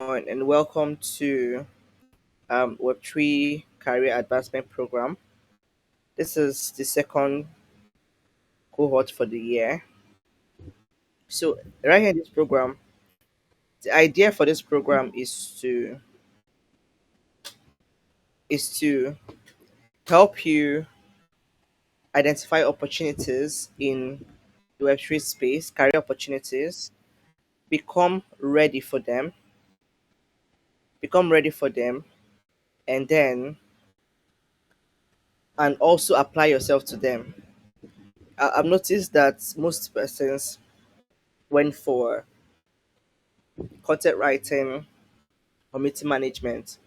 and welcome to Web3 Career Advancement Program. This is the second cohort for the year. So, right here in this program, the idea for this program is to help you identify opportunities in the Web3 space, career opportunities, become ready for them, become ready for them, and then and also apply yourself to them. I've noticed that most persons went for content writing or meeting management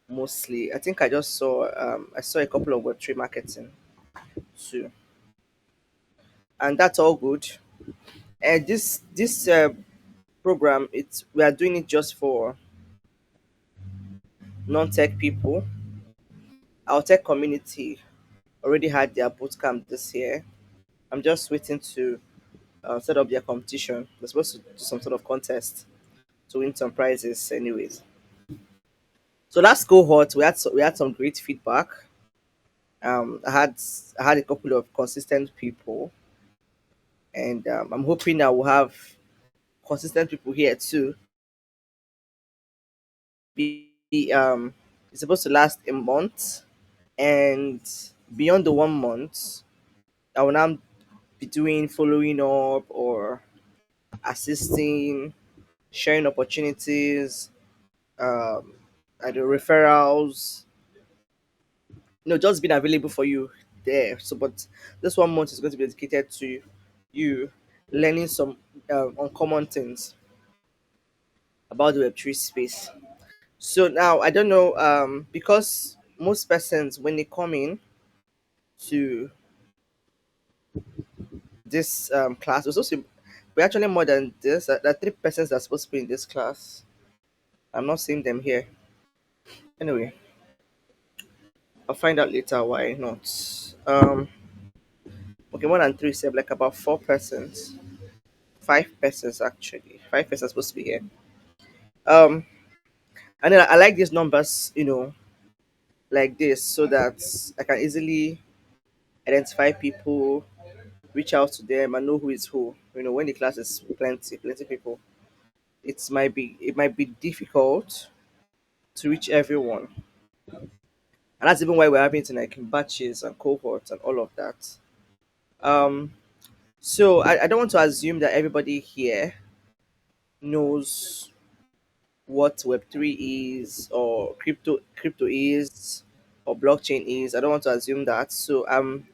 mostly. I think I saw a couple of Web3 marketing too, and that's all good. And this program, it's we are doing it just for non-tech people. Our tech community already had their bootcamp this year. I'm just waiting to set up their competition. They're supposed to do some sort of contest to win some prizes, anyways. So last cohort, we had some great feedback. I had a couple of consistent people, and I'm hoping I will have consistent people here too. It's supposed to last a month, and beyond the 1 month, I will now be doing following up or assisting, sharing opportunities, um, and the referrals. Just being available for you there. So, but this 1 month is going to be dedicated to you learning some uncommon things about the Web3 space. So now I don't know, because most persons when they come in to this class, we're actually more than this. There are three persons that are supposed to be in this class. I'm not seeing them here. Anyway, I'll find out later why not. Okay, more than three, so like about 4 persons, 5 persons actually. 5 persons supposed to be here. Um, and then I like these numbers, like this, so that I can easily identify people, reach out to them, and know who is who. When the class is plenty people, it might be difficult to reach everyone, and that's even why we're having it in like in batches and cohorts and all of that. Um, so I don't want to assume that everybody here knows what Web3 is or crypto is or blockchain is. I don't want to assume that. So I'm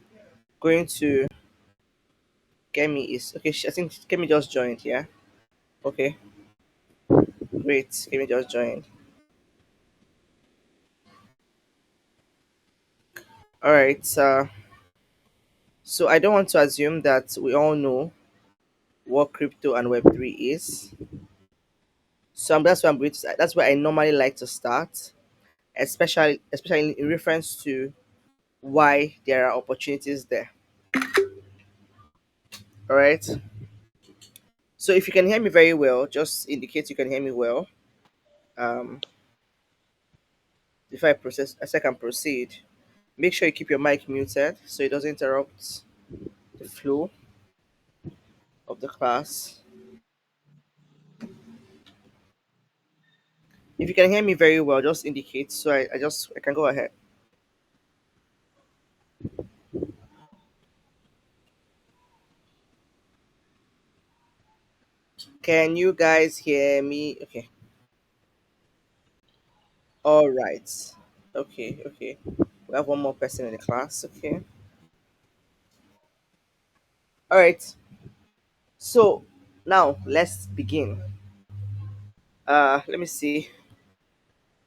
going to Kemi is okay. I think Kemi just joined. Yeah. Okay. Great. Kemi just joined. All right. So I don't want to assume that we all know what crypto and Web3 is. So that's why I'm going to. That's where I normally like to start, especially in reference to why there are opportunities there. All right. So if you can hear me very well, just indicate you can hear me well. Um, if I process, as I can proceed, make sure you keep your mic muted so it doesn't interrupt the flow of the class. If you can hear me very well, just indicate so I can go ahead. Can you guys hear me? Okay. All right. Okay. Okay. We have one more person in the class. Okay. All right. So now let's begin. Let me see.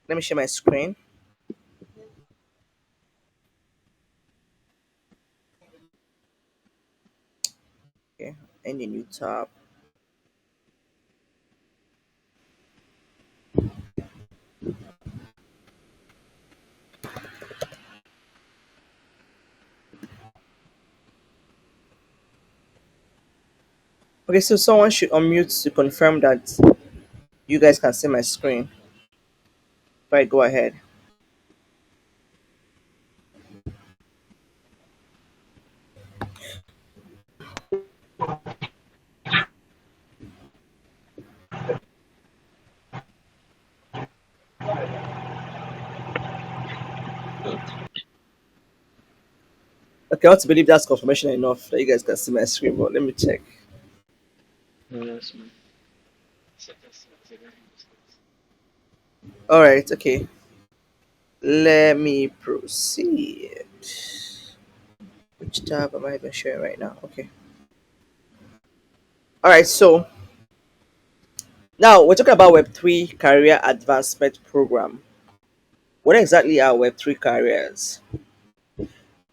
Let me share my screen. Okay. And a new tab. Okay. So someone should unmute to confirm that you guys can see my screen. before I go ahead. Okay, I want to believe that's confirmation enough that you guys can see my screen, but let me check. All right, okay. Let me proceed. Which tab am I even sharing right now? Okay. All right, so now we're talking about Web3 Career Advancement Program. What exactly are Web3 careers?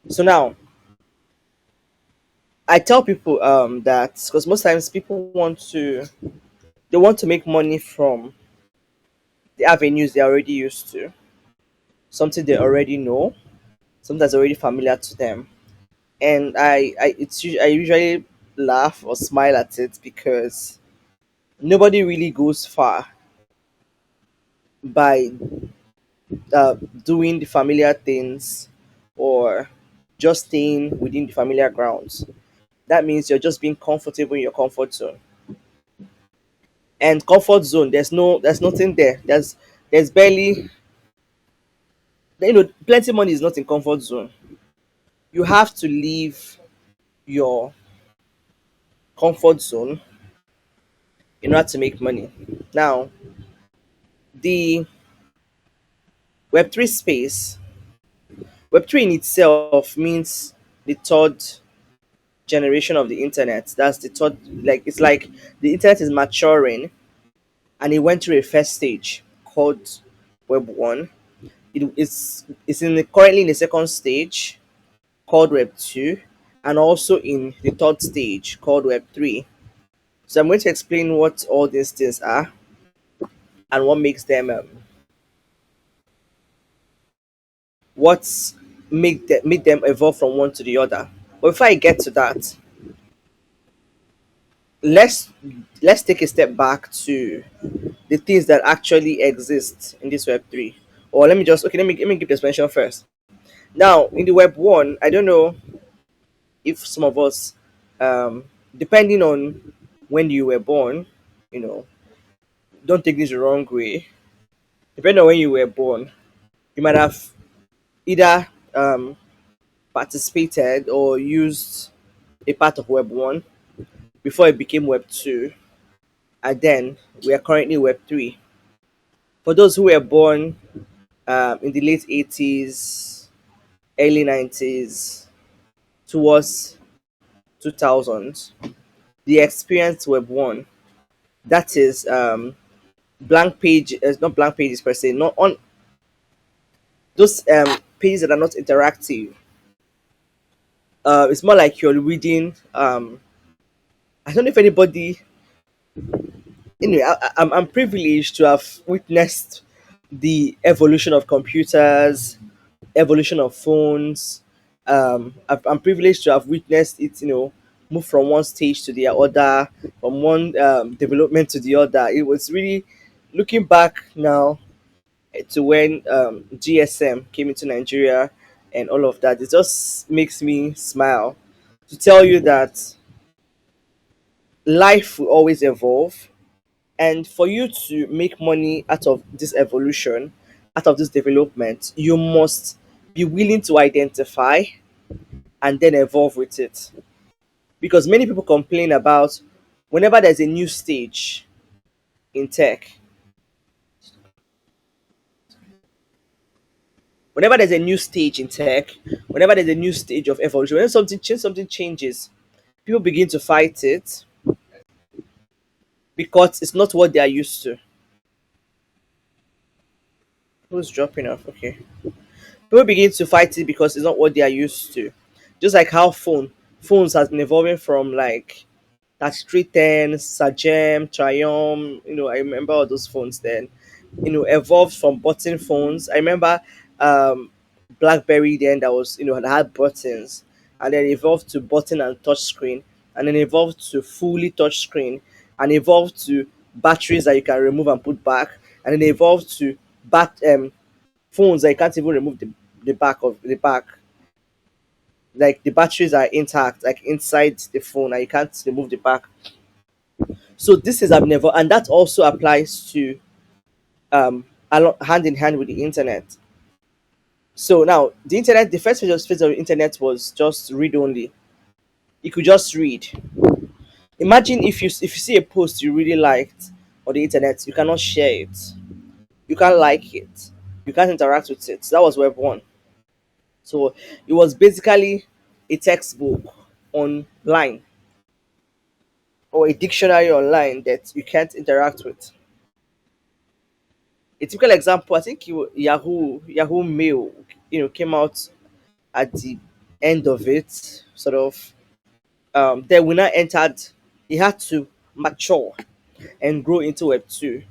So now I tell people that because most times people want to make money from the avenues they're already used to, something they already know, something that's already familiar to them. And I usually laugh or smile at it because nobody really goes far by doing the familiar things or just staying within the familiar grounds. That means you're just being comfortable in your comfort zone. And comfort zone, there's nothing there. There's barely, plenty money is not in comfort zone. You have to leave your comfort zone in order to make money. Now, the Web3 space, Web3 in itself means the third generation of the internet. That's the third, like, it's like the internet is maturing and it went through a first stage called Web 1. It's currently in the second stage called Web 2, and also in the third stage called Web 3. So I'm going to explain what all these things are and what makes them what's make them evolve from one to the other. But before I get to that, let's let's take a step back to the things that actually exist in this Web 3. Or let me give the explanation first. Now in the Web 1, I don't know if some of us, depending on when you were born, you know, don't take this the wrong way. Depending on when you were born, you might have either participated or used a part of Web 1 before it became Web 2, and then we are currently Web 3. For those who were born in the late 80s, early 90s, towards 2000s, the experience Web 1, that is blank page, not blank pages per se, not on those pages that are not interactive. It's more like you're reading. I don't know if anybody. Anyway, I'm privileged to have witnessed the evolution of computers, evolution of phones. I'm privileged to have witnessed it, move from one stage to the other, from one development to the other. It was really looking back now to when GSM came into Nigeria and all of that. It just makes me smile to tell you that life will always evolve, and for you to make money out of this evolution, out of this development, you must be willing to identify and then evolve with it. Because many people complain about whenever there's a new stage in tech, whenever there's a new stage in tech, whenever there's a new stage of evolution, when something changes, people begin to fight it because it's not what they are used to. Who's dropping off? Okay. People begin to fight it because it's not what they are used to. Just like how phones has been evolving from like 3310, Sagem, Triumph. I remember all those phones then. Evolved from button phones. I remember um BlackBerry then that was that had buttons, and then evolved to button and touch screen, and then evolved to fully touch screen, and evolved to batteries that you can remove and put back, and then evolved to phones that you can't even remove the back of the back, like the batteries are intact, like inside the phone, and you can't remove the back. So this is abnormal, and that also applies to hand in hand with the internet. So now the internet, the first phase of the internet was just read only. You could just read. Imagine if you see a post you really liked on the internet, you cannot share it, you can't like it, you can't interact with it. So that was Web 1. So it was basically a textbook online or a dictionary online that you can't interact with. A typical example, I think Yahoo Mail, came out at the end of it, sort of. Then we now entered. It had to mature and grow into Web 2,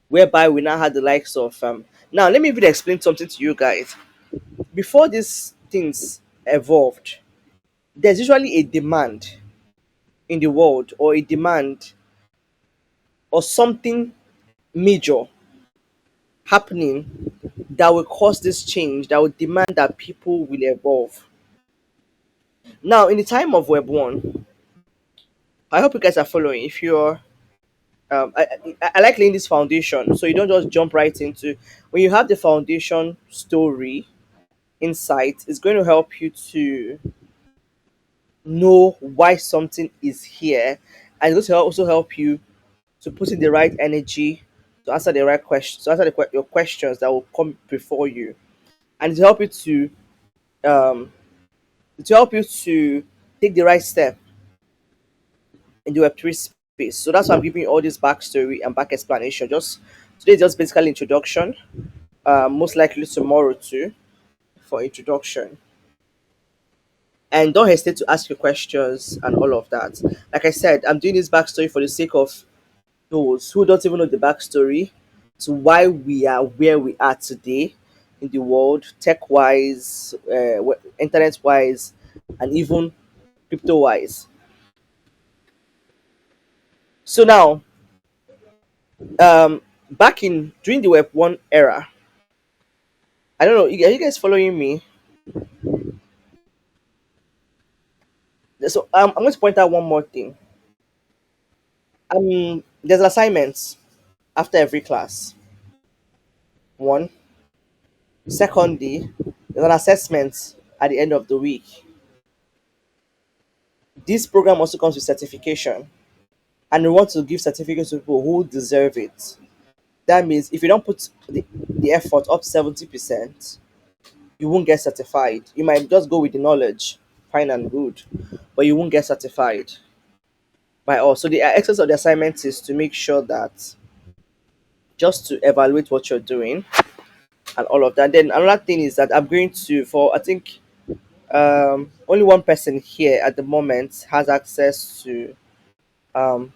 whereby we now had the likes of. Now, let me even explain something to you guys. Before these things evolved, there's usually a demand in the world, or a demand or something major happening that will cause this change, that will demand that people will evolve. Now, in the time of Web 1, I hope you guys are following. If you're I like laying this foundation so you don't just jump right into. When you have the foundation story insight, it's going to help you to know why something is here, and it's going to also help you to put in the right energy to answer the right questions, to answer your questions that will come before you, and um, to help you to take the right step in the Web3 space. So that's why I'm giving you all this backstory and back explanation. Just today, is just basically introduction. Most likely tomorrow too for introduction. And don't hesitate to ask your questions and all of that. Like I said, I'm doing this backstory for the sake of those who don't even know the backstory to why we are where we are today in the world, tech wise, internet wise, and even crypto wise. So now, back in during the Web 1 era, I don't know, are you guys following me? So I'm going to point out one more thing. There's assignments after every class. One. Secondly, there's an assessment at the end of the week. This program also comes with certification, and we want to give certificates to people who deserve it. That means if you don't put the effort up 70%, you won't get certified. You might just go with the knowledge, fine and good, but you won't get certified by all. So the essence of the assignment is to make sure that just to evaluate what you're doing and all of that. Then another thing is that I'm going to, for I think only one person here at the moment has access to um,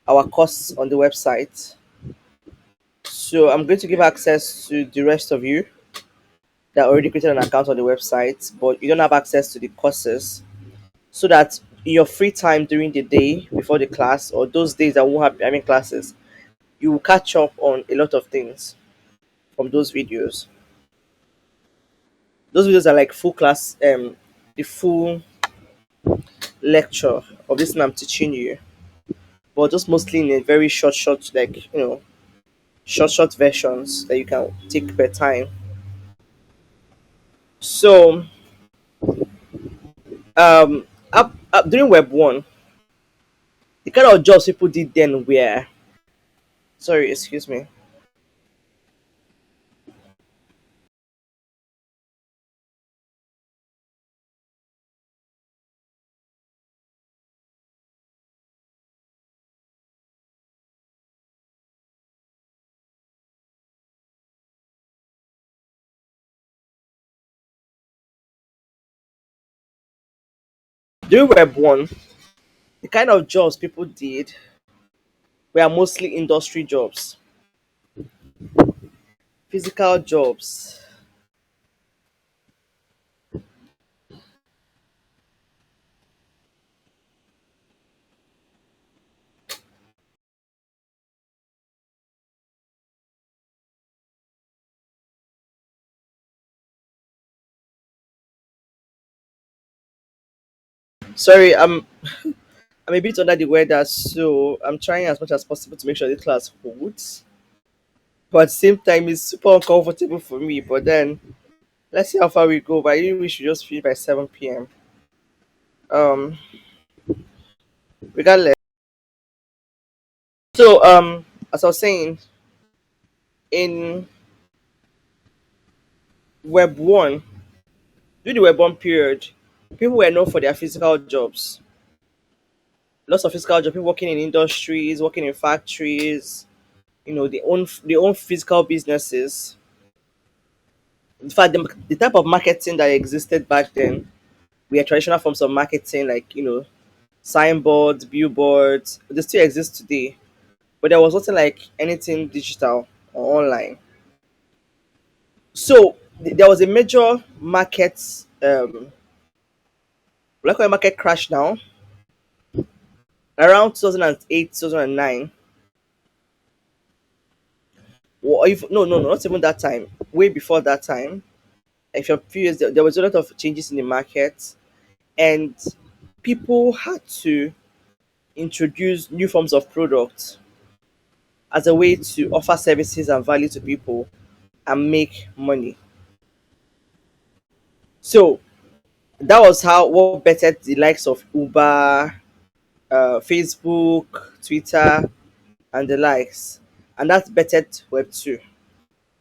our course on the website. So I'm going to give access to the rest of you that already created an account on the website, but you don't have access to the courses, so that in your free time during the day before the class, or those days that won't have having classes, you will catch up on a lot of things from those videos. Those videos are like full class, the full lecture of this thing I'm teaching you, but just mostly in a very short, like short versions that you can take per time. So up during Web 1, the kind of jobs people did then were, sorry, excuse me. During Web 1, the kind of jobs people did were mostly industry jobs, physical jobs. Sorry, I'm a bit under the weather, so I'm trying as much as possible to make sure the class holds. But at the same time, it's super uncomfortable for me. But then let's see how far we go. But I think we should just finish by 7 p.m. Um, regardless. So as I was saying, in Web One, during the Web One period, people were known for their physical jobs. Lots of physical jobs. People working in industries, working in factories. They own physical businesses. In fact, the type of marketing that existed back then were traditional forms of marketing, like signboards, billboards. They still exist today, but there was nothing like anything digital or online. So there was a major market, like a market crash now around 2008, 2009. Or if no, not even that time. Way before that time. If you're few years, there was a lot of changes in the market, and people had to introduce new forms of products as a way to offer services and value to people and make money. So that was how what bettered the likes of Uber, Facebook, Twitter, and the likes, and that bettered Web two.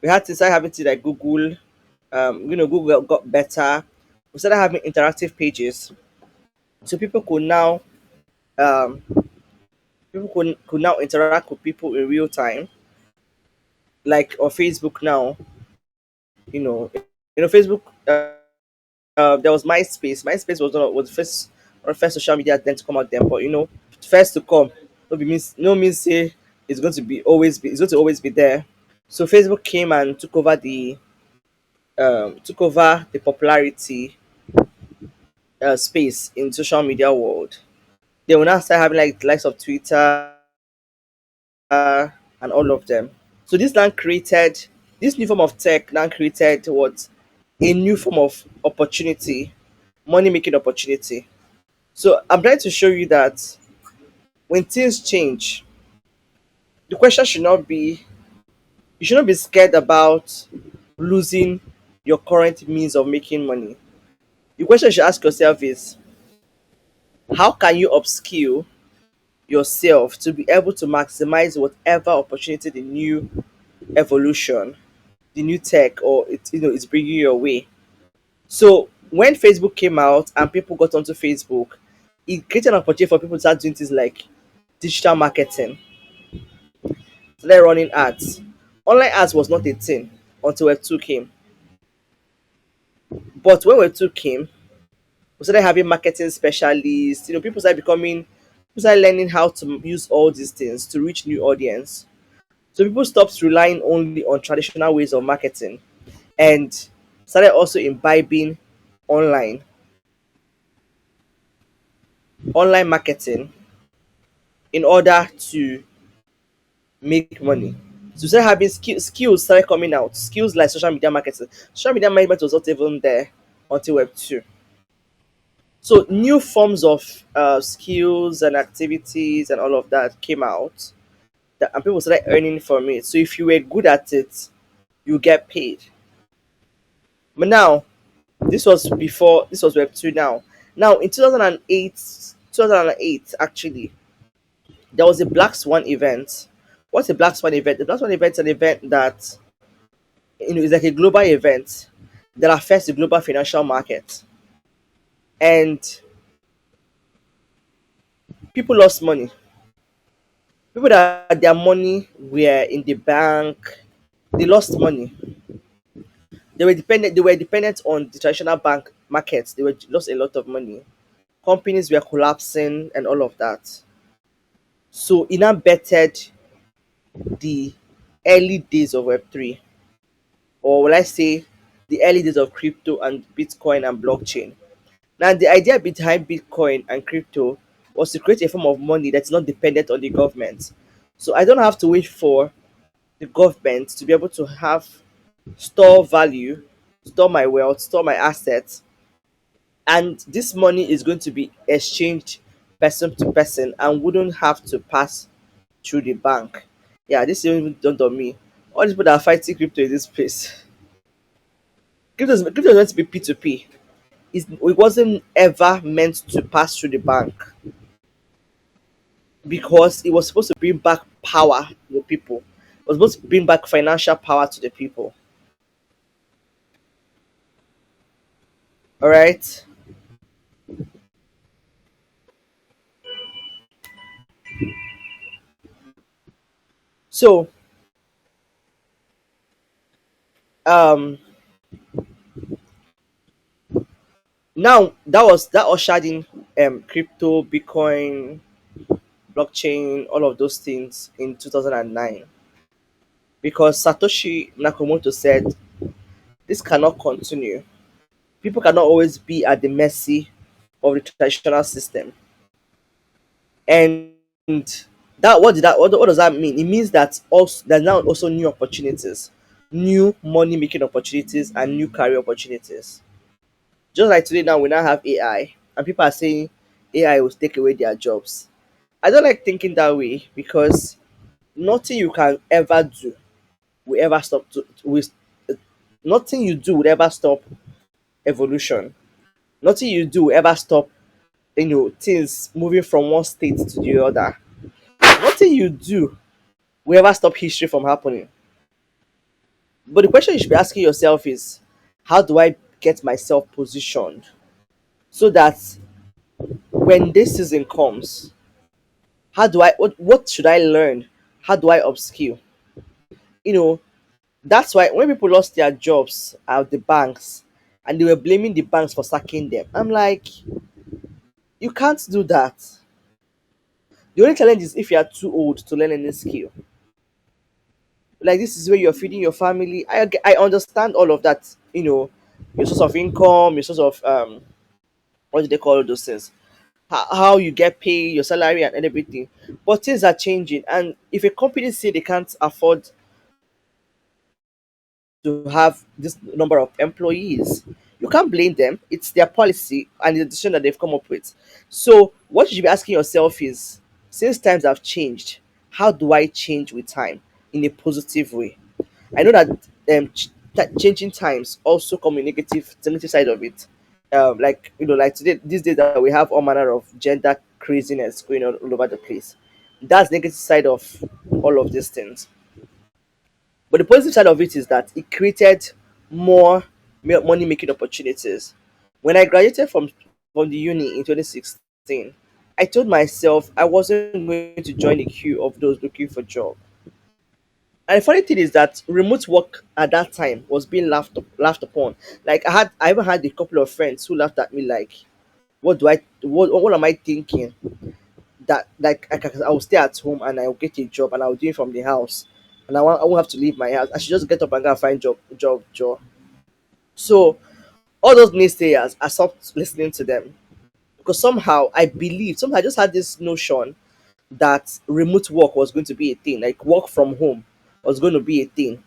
We had to start having things like Google. Google got better. We started having interactive pages, so um, people could now interact with people in real time, like on Facebook now. You know, Facebook. There was MySpace. MySpace was the first social media then to come out then, but first to come. No means say it's going to always be there. So Facebook came and took over the popularity space in social media world. They will now start having like the likes of Twitter and all of them. So this new form of tech now created what a new form of opportunity, money making opportunity. So I'm trying to show you that when things change, the question should not be you should not be scared about losing your current means of making money. The question you should ask yourself is how can you upskill yourself to be able to maximize whatever opportunity the new evolution, the new tech, or it's bringing your way. So when Facebook came out and people got onto Facebook, it created an opportunity for people to start doing things like digital marketing, started running ads. Online ads was not a thing until Web2 came. But when Web2 came, we started having marketing specialists. People started learning how to use all these things to reach new audience. So people stopped relying only on traditional ways of marketing and started also imbibing online online marketing in order to make money. So we started having skills started coming out. Skills like social media marketing. Social media management was not even there until Web two. So new forms of skills and activities and all of that came out, and people started earning from it. So if you were good at it, you get paid. But now, this was Web two. Now in 2008 actually, there was a Black Swan event. What's a Black Swan event? The Black Swan event is an event that is like a global event that affects the global financial market, and people lost money. People that their money were in the bank, they lost money. They were dependent on the traditional bank markets. They were lost a lot of money. Companies were collapsing and all of that. So it now bettered the early days of Web3, or will I say the early days of crypto and Bitcoin and blockchain. Now, the idea behind Bitcoin and crypto was to create a form of money that's not dependent on the government. So I don't have to wait for the government to be able to have store value, store my wealth, store my assets, and this money is going to be exchanged person to person and wouldn't have to pass through the bank. Yeah, this even dawned on me. All these people that are fighting crypto in this place. Crypto is meant to be P2P. It wasn't ever meant to pass through the bank because it was supposed to bring back power to the people. It was supposed to bring back financial power to the people. All right. So um now that ushered in crypto, Bitcoin, blockchain, all of those things in 2009 because Satoshi Nakamoto said this cannot continue. People cannot always be at the mercy of the traditional system. And what does that mean? It means that also there's now also new opportunities, new money making opportunities, and new career opportunities. Just like today now we now have AI, and people are saying AI will take away their jobs. I don't like thinking that way because nothing you can ever do will ever stop nothing you do will ever stop evolution. Nothing you do will ever stop things moving from one state to the other. Nothing you do will ever stop history from happening. But the question you should be asking yourself is, how do I get myself positioned so that when this season comes, what should I learn? How do I upskill? You know, that's why when people lost their jobs at the banks and they were blaming the banks for sacking them, I'm like, you can't do that. The only challenge is if you are too old to learn any skill. Like this is where you're feeding your family. I understand all of that. Your source of income, your source of what do they call those things? How you get paid, your salary, and everything. But things are changing, and if a company say they can't afford to have this number of employees, you can't blame them. It's their policy and the decision that they've come up with. So what you should be asking yourself is, since times have changed, how do I change with time in a positive way? I know that changing times also come with negative side of it. Like like today, these days that we have all manner of gender craziness going on all over the place. That's negative side of all of these things. But the positive side of it is that it created more money making opportunities. When I graduated from the uni in 2016, I told myself I wasn't going to join the queue of those looking for job. And the funny thing is that remote work at that time was being laughed upon. Like I even had a couple of friends who laughed at me like, what am I thinking? That like I will stay at home and I will get a job and I will do it from the house, and I won't have to leave my house. I should just get up and go and find job. So all those naysayers, I stopped listening to them because somehow I just had this notion that remote work was going to be a thing, like work from home was going to be a thing.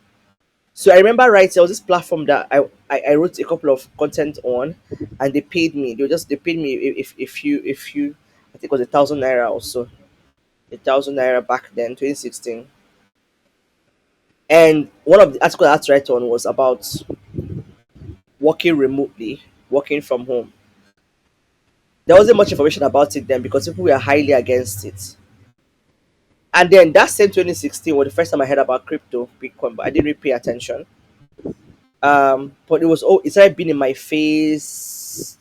So I remember right, there was this platform that I wrote a couple of content on, and they paid me. They paid me if you I think it was 1,000 naira or so, 1,000 naira back then, 2016. And one of the articles I had to write on was about working remotely, working from home. There wasn't much information about it then because people were highly against it. And then that same 2016 was the first time I heard about crypto, Bitcoin, but I didn't really pay attention. But it started being in my face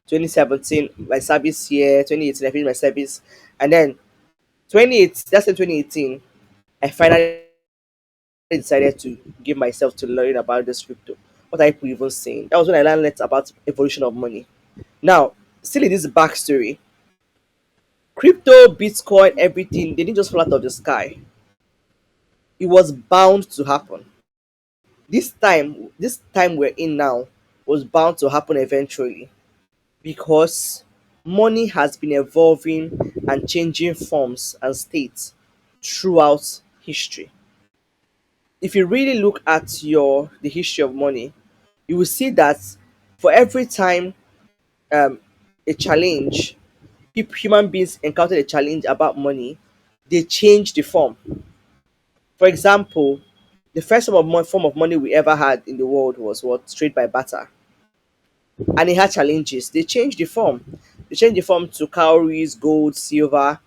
2017, my service year, 2018, I finished my service. And then 28, that's in 2018, I finally decided to give myself to learning about this crypto. What are people even saying? That was when I learned about evolution of money. Now, still in this backstory, crypto, Bitcoin, everything, they didn't just fall out of the sky. It was bound to happen. This time we're in now was bound to happen eventually because money has been evolving and changing forms and states throughout history. If you really look at the history of money, you will see that for every time um, a challenge, if human beings encountered a challenge about money, they change the form. For example, the first form of money we ever had in the world was what, trade by barter, and it had challenges. They changed the form. They changed the form to cowries, gold, silver,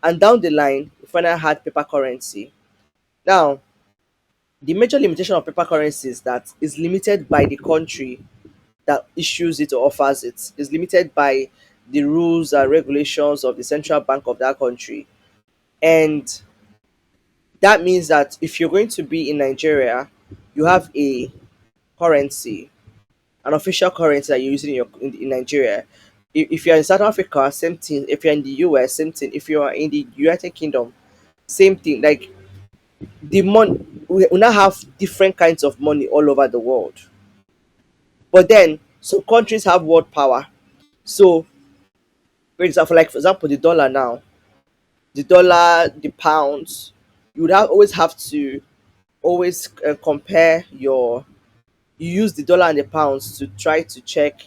and down the line, we finally had paper currency. Now, the major limitation of paper currency is that it's limited by the country that issues it or offers it. It's limited by the rules and regulations of the central bank of that country. And that means that if you're going to be in Nigeria, you have a currency, an official currency that you're using in Nigeria. If you're in South Africa, same thing. If you're in the US, same thing. If you are in the United Kingdom, same thing. Like the money, we now have different kinds of money all over the world. But then some countries have world power. So, for example, the dollar now, the dollar, the pounds, you would always have to always compare your, you use the dollar and the pounds to try to check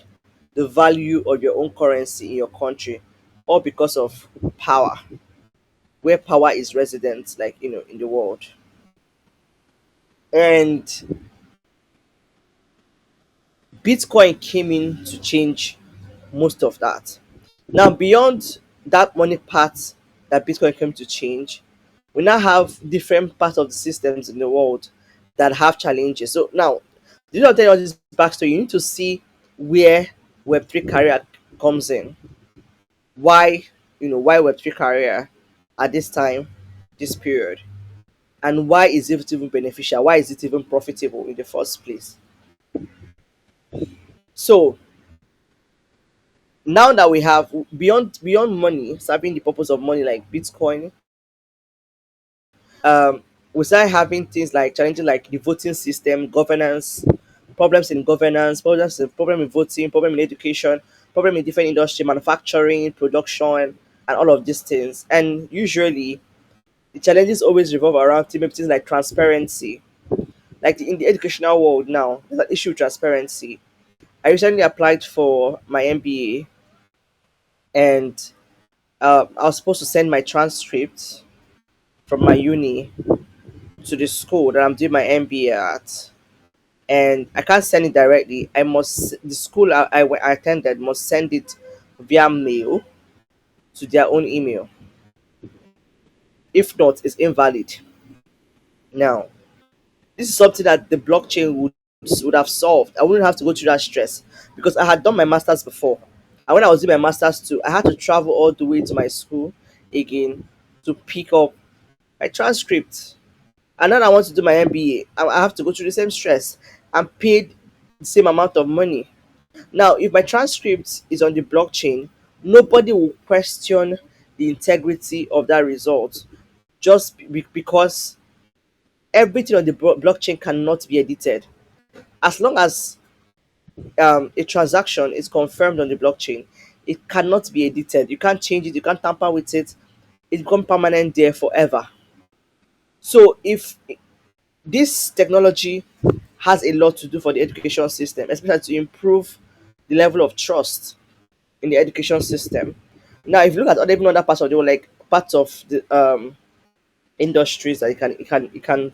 the value of your own currency in your country, all because of power, where power is resident, like in the world. And Bitcoin came in to change most of that. Now, beyond that money part that Bitcoin came to change, we now have different parts of the systems in the world that have challenges. So now, you know, tell you all this backstory, you need to see where Web3 career comes in. Why, why Web3 career at this time, this period, and why is it even beneficial? Why is it even profitable in the first place? So now that we have beyond money serving the purpose of money like Bitcoin, um, we start having things like challenges like the voting system, governance, problem in voting, problem in education, problem in different industry, manufacturing, production, and all of these things. And usually, the challenges always revolve around things like transparency. Like in the educational world now, there's an issue with transparency. I recently applied for my MBA, and I was supposed to send my transcript from my uni to the school that I'm doing my MBA at, and I can't send it directly. The school I attended must send it via mail to their own email. If not, it's invalid. Now, this is something that the blockchain would have solved. I wouldn't have to go through that stress because I had done my masters before. And when I was doing my masters too, I had to travel all the way to my school again to pick up my transcript. And then I want to do my MBA. I have to go through the same stress and paid the same amount of money. Now, if my transcript is on the blockchain, nobody will question the integrity of that result just because everything on the blockchain cannot be edited. As long as a transaction is confirmed on the blockchain, it cannot be edited. You can't change it, you can't tamper with it. It becomes permanent there forever. So, if this technology has a lot to do for the education system, especially to improve the level of trust in the education system. Now, if you look at even other parts of the world, like parts of the industries that it can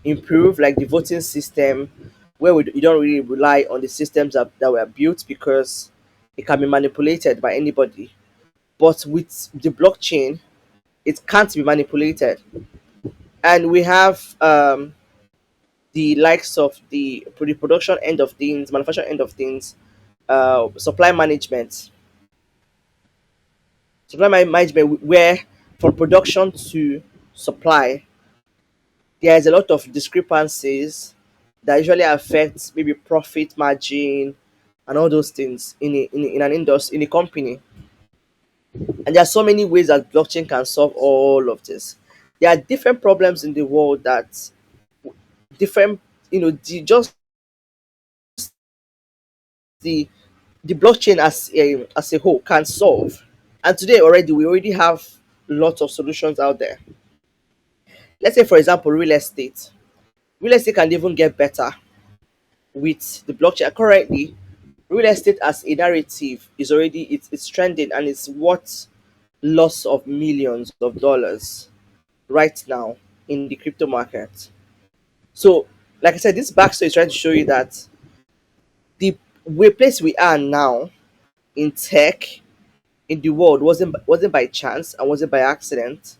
improve, like the voting system, where you don't really rely on the systems that were built because it can be manipulated by anybody. But with the blockchain, it can't be manipulated, and we have the likes of the production end of things, manufacturing end of things, supply management, management, where from production to supply, there is a lot of discrepancies that usually affect maybe profit margin and all those things in an industry, in a company. And there are so many ways that blockchain can solve all of this. There are different problems in the world that different, just the the blockchain as a whole can solve. And today already we already have lots of solutions out there. Let's say, for example, real estate. Real estate can even get better with the blockchain. Currently, real estate as a narrative is already it's trending and it's worth loss of millions of dollars right now in the crypto market. So, like I said, this backstory is trying to show you that the place we are now in tech in the world wasn't by chance and wasn't by accident.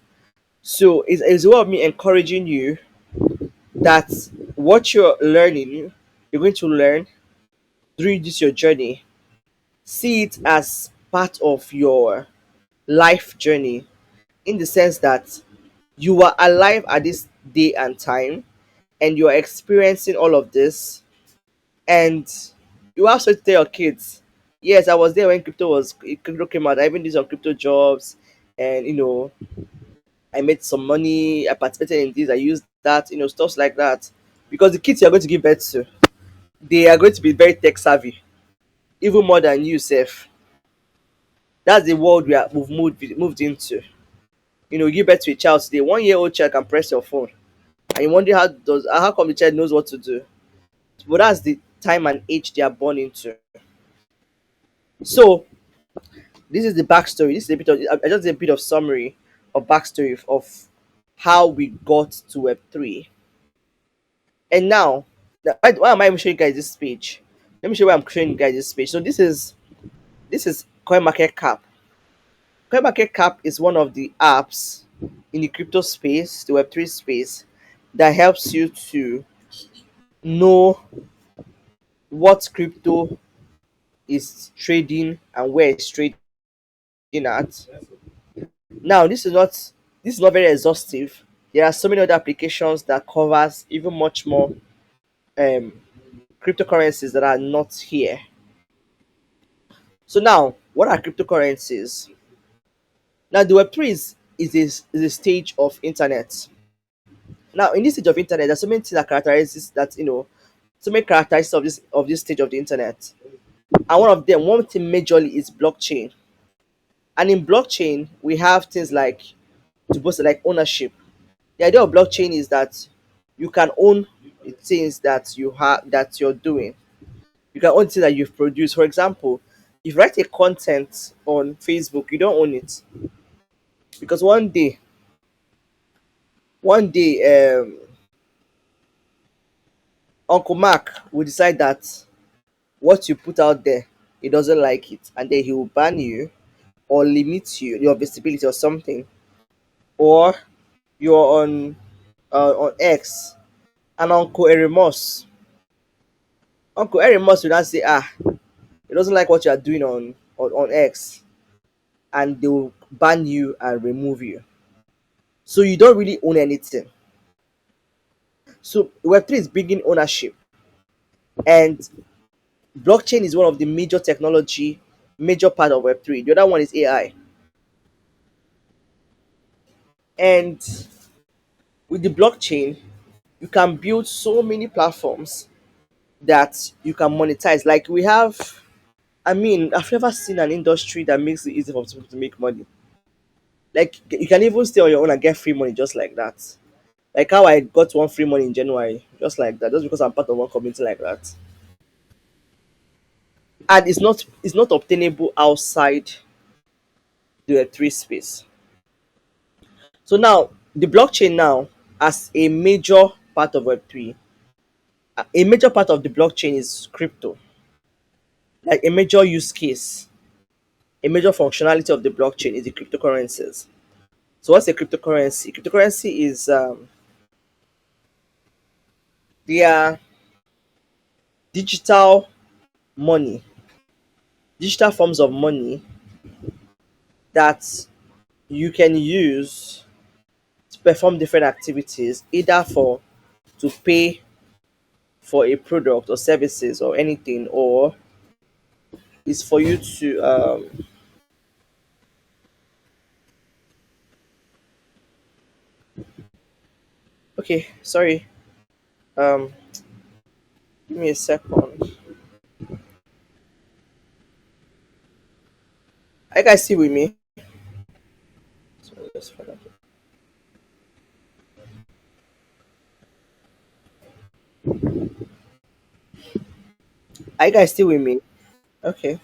So it's a way of me encouraging you that what you're going to learn during this your journey. See it as part of your life journey, in the sense that you are alive at this day and time, and you are experiencing all of this, and you also tell your kids, yes, I was there when crypto came out. I even did some crypto jobs, and I made some money. I participated in this. I used that, stuff like that. Because the kids you are going to give birth to, they are going to be very tech savvy, even more than you, Seth. That's the world we've moved into. You give birth to a child today. 1 year old child can press your phone, and you wonder how come the child knows what to do. But that's the time and age they are born into. So this is the backstory. This is a bit of just a bit of summary of backstory of how we got to Web3. And now, why am I even showing you guys this page? Let me show you why I'm showing you guys this page. So this is CoinMarketCap. CoinMarketCap is one of the apps in the crypto space, the Web3 space, that helps you to know what crypto is trading and where it's trading at. Now, this is not very exhaustive. There are so many other applications that covers even much more um, cryptocurrencies that are not here. So now, what are cryptocurrencies? Now, the Web3 is a stage of internet. Now, in this stage of internet, there's so many things that characterizes that, so many characteristics of this stage of the internet. And one thing majorly is blockchain. And in blockchain, we have things like supposed to like ownership. The idea of blockchain is that you can own the things that you're doing. You can own things that you've produced. For example, if you write a content on Facebook, you don't own it, because one day, Uncle Mark will decide that what you put out there, he doesn't like it, and then he will ban you or limit your visibility or something. Or you're on X, and Uncle Eremos will not say, he doesn't like what you are doing on X, and they will ban you and remove you. So you don't really own anything. So Web3 is bringing ownership, and blockchain is one of the major part of Web3. The other one is AI. And with the blockchain, you can build so many platforms that you can monetize. Like we have, I mean, I've never seen an industry that makes it easy for people to make money. Like you can even stay on your own and get free money just like that. Like how I got one free money in January, just like that, just because I'm part of one community like that. And it's not obtainable outside the Web3 space. So now the blockchain now, as a major part of Web3, a major part of the blockchain is crypto. Like a major use case, a major functionality of the blockchain is the cryptocurrencies. So what's a cryptocurrency? Cryptocurrency is they are digital money, digital forms of money that you can use to perform different activities, either for to pay for a product or services or anything, or is for you to okay, sorry, um give me a second. Are you guys still with me? Sorry, are you guys still with me? Okay.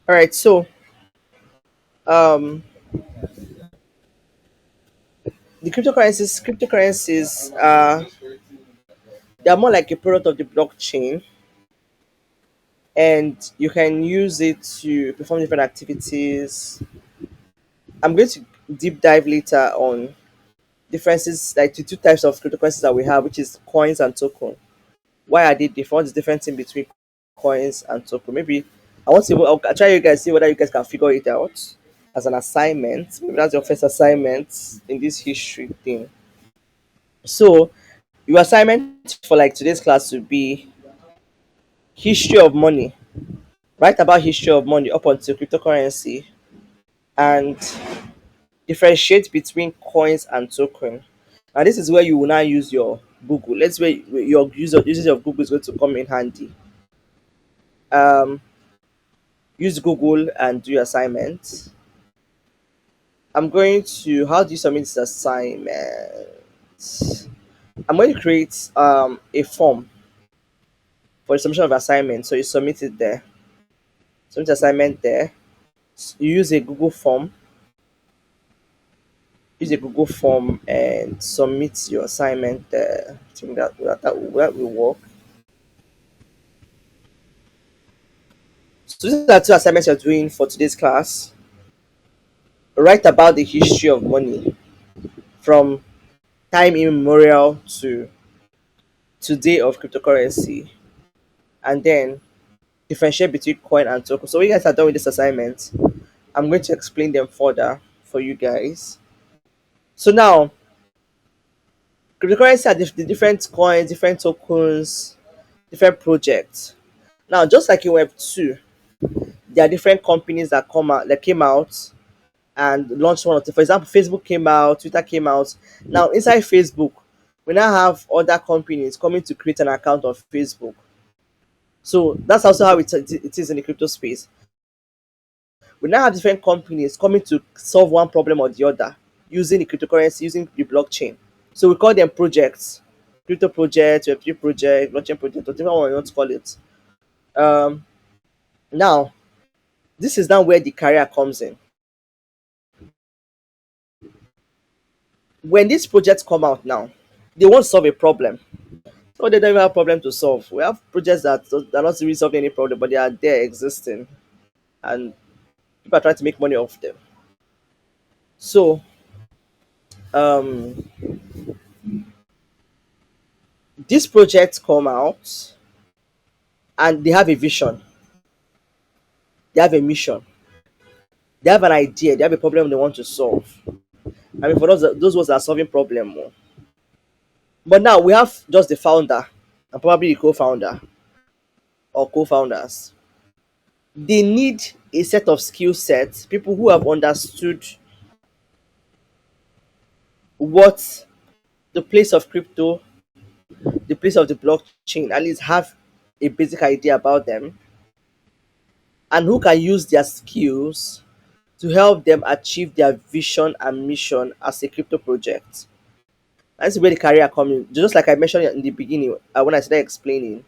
All right. So, um, the cryptocurrencies, they are more like a product of the blockchain, and you can use it to perform different activities. I'm going to deep dive later on differences, like the two types of cryptocurrencies that we have, which is coins and token. Why are they different? What's the difference in between coins and token? Maybe I want to. I'll try you guys see whether you guys can figure it out as an assignment. Maybe that's your first assignment in this history thing. So your assignment for like today's class would be history of money. Write about history of money up until cryptocurrency and differentiate between coins and token. And this is where you will now use your Google. Let's where your usage of Google is going to come in handy. Um, use Google and do your assignment. I'm going to how do you submit this assignment? I'm going to create a form for the submission of assignment. So you submit it there. Submit assignment there. You use a Google form. Use a Google form and submit your assignment there. I think that will work. So these are two assignments you're doing for today's class. Write about the history of money from time immemorial to today of cryptocurrency, and then differentiate between coin and token. So when you guys are done with this assignment, I'm going to explain them further for you guys. So now, cryptocurrency are the different coins, different tokens, different projects. Now, just like in Web2, there are different companies that came out and launched one of the. For example, Facebook came out, Twitter came out. Now, inside Facebook, we now have other companies coming to create an account on Facebook. So that's also how it is in the crypto space. We now have different companies coming to solve one problem or the other using the cryptocurrency, using the blockchain. So we call them projects, crypto project, Web3 project, blockchain project, whatever one you want to call it. Um, Now, this is now where the career comes in. When these projects come out now, they want to solve a problem. So they don't even have a problem to solve. We have projects that are not really solving any problem, but they are there existing, and people are trying to make money off them. So um, these projects come out and they have a vision, they have a mission, they have an idea, they have a problem they want to solve. I mean, for those ones that are solving problem more. But now we have just the founder and probably the co-founder or co-founders. They need a set of skill sets, people who have understood what the place of crypto, the place of the blockchain, at least have a basic idea about them, and who can use their skills to help them achieve their vision and mission as a crypto project. That's where the career comes in. Just like I mentioned in the beginning, when I started explaining,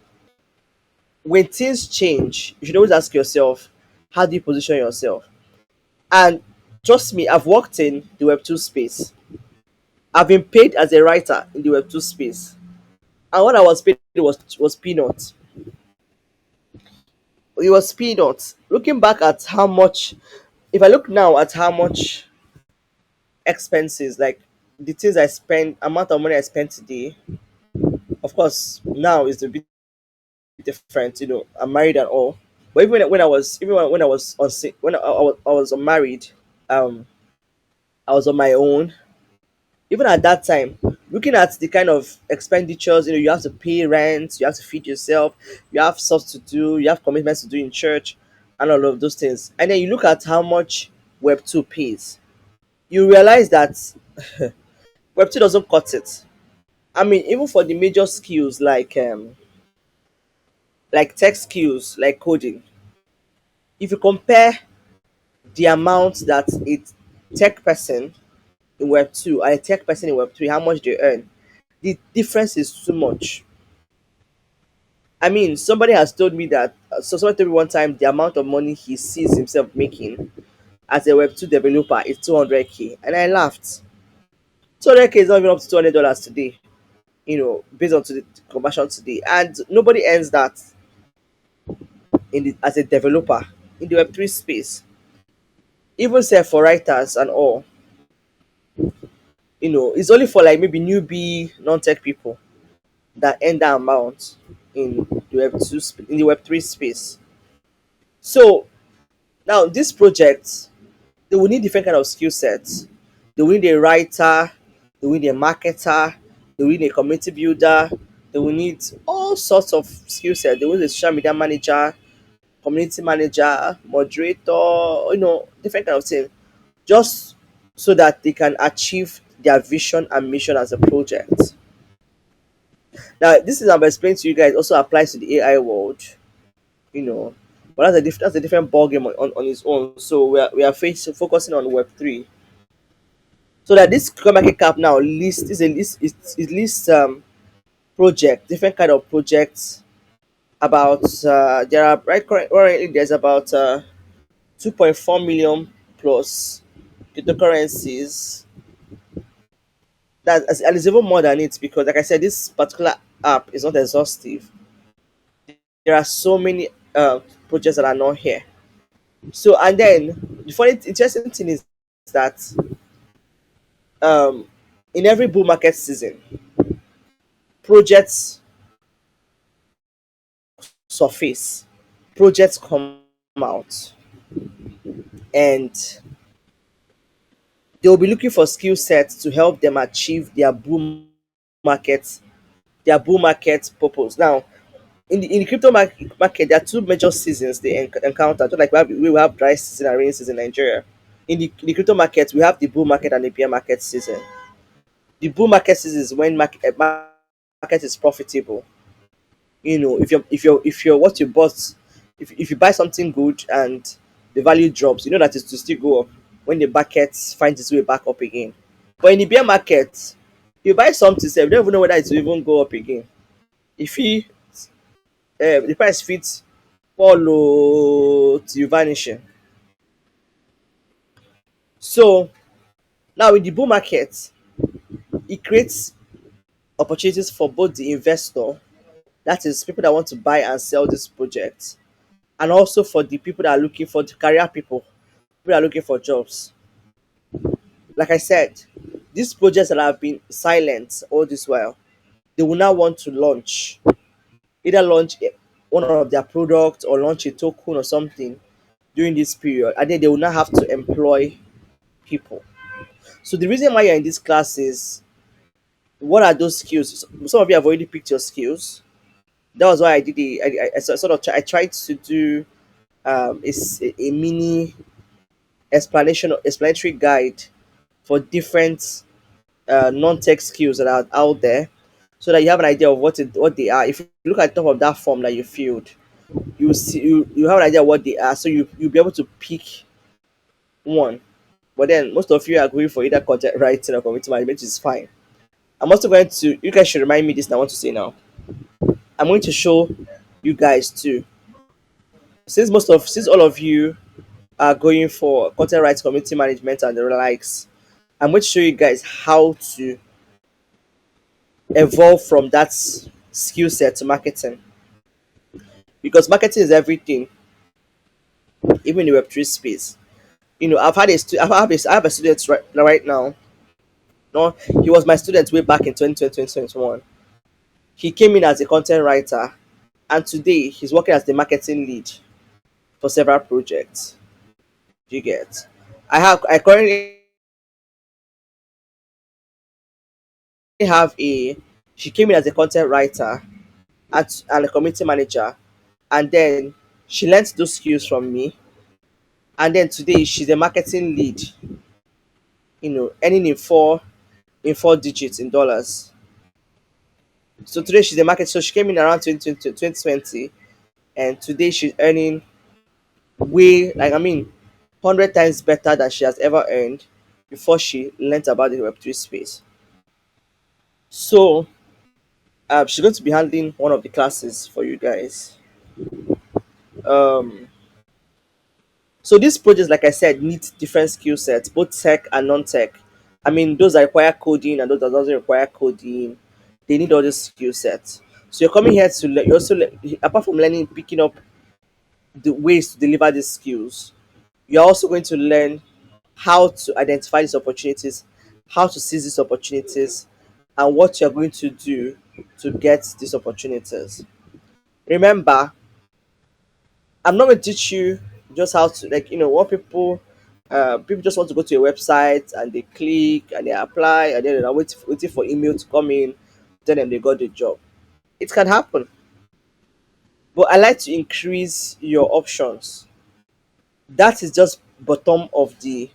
when things change, you should always ask yourself, how do you position yourself? And trust me, I've worked in the Web2 space. I've been paid as a writer in the Web2 space. And what I was paid was peanuts. It was peanuts. Looking back at how much, if I look now at how much expenses, like the things I spend, amount of money I spent today, of course, now is a bit different. I'm married and all. But even when I was, even when I was on, I was unmarried, um, I was on my own. Even at that time, looking at the kind of expenditures, you have to pay rent, you have to feed yourself, you have stuff to do, you have commitments to do in church, and all of those things. And then you look at how much Web2 pays. You realize that Web2 doesn't cut it. I mean, even for the major skills like tech skills, like coding, if you compare the amount that a tech person in Web2 and a tech person in Web3, how much they earn, the difference is too much. I mean, somebody has told me that. So somebody told me one time the amount of money he sees himself making as a Web2 developer is 200K, and I laughed. 200K is not even up to $200 today. Based on the conversion today, and nobody earns that as a developer in the Web3 space. Even say for writers and all, it's only for like maybe newbie non-tech people that earn that amount in the in the Web3 space. So now this project, they will need different kind of skill sets. They will need a writer, they will need a marketer, they will need a community builder, they will need all sorts of skill sets. They will need a social media manager, community manager, moderator, different kind of thing, just so that they can achieve their vision and mission as a project. Now, this is I'm explaining to you guys also applies to the AI world, you know, but that's a different ballgame on its own. So focusing on Web3. So that this coin market cap now list is a list it lists project different kind of projects about there are currently there's about 2.4 million plus cryptocurrencies. And it's even more than it because, like I said, this particular app is not exhaustive. There are so many projects that are not here. So, and then the funny, interesting thing is that um, in every bull market season, projects surface, projects come out, and they will be looking for skill sets to help them achieve market, their bull market purpose. Now, in the market, there are two major seasons they encounter. Just like we have dry season and rainy season in Nigeria. In the crypto market, we have the bull market and the bear market season. The bull market season is when market is profitable. If you're what you bought, if you buy something good and the value drops, you know that it's to still go up when the market finds its way back up again. But in the bear market, you buy something, say you don't even know whether it will even go up again. If the price fits follow till vanishing. So now in the bull market, it creates opportunities for both the investor, that is people that want to buy and sell this project, and also for the people that are looking for the career people that are looking for jobs. Like I said, these projects that have been silent all this while, they will now want to launch, either launch one of their products or launch a token or something during this period, and then they will now have to employ people. So the reason why you're in this class is, what are those skills? Some of you have already picked your skills. That was why I did I tried to do a mini explanatory guide for different non-tech skills that are out there, so that you have an idea of what they are. If you look at the top of that form that you filled, you have an idea of what they are, so you'll be able to pick one. But then most of you are going for either content writing or community management, which is fine. I'm also going to, you guys should remind me this, and I want to say now. I'm going to show you guys too. Since all of you are going for content writing, community management, and the likes, I'm going to show you guys how to evolve from that skill set to marketing. Because marketing is everything, even in the Web3 space. I have a student right now. No, he was my student way back in 2020, 2021. He came in as a content writer, and today he's working as the marketing lead for several projects. Do you get? I currently have a she came in as a content writer and a community manager, and then she learnt those skills from me, and then today she's a marketing lead, earning in four digits in dollars. So today she's a market so she came in around 2020, and today she's earning way, like, I mean, 100 times better than she has ever earned before she learnt about the Web3 space. So She's going to be handling one of the classes for you guys. Um, so these projects, like I said, need different skill sets, both tech and non-tech. I mean, those that require coding and those that doesn't require coding, they need all these skill sets. So you're coming here to you also apart from learning, picking up the ways to deliver these skills, you're also going to learn how to identify these opportunities, how to seize these opportunities, and what you're going to do to get these opportunities. Remember, I'm not going to teach you just how to, like, what people just want to go to a website and they click and they apply and then they're waiting for email to come in, tell them they got the job. It can happen, but I like to increase your options. That is just bottom of the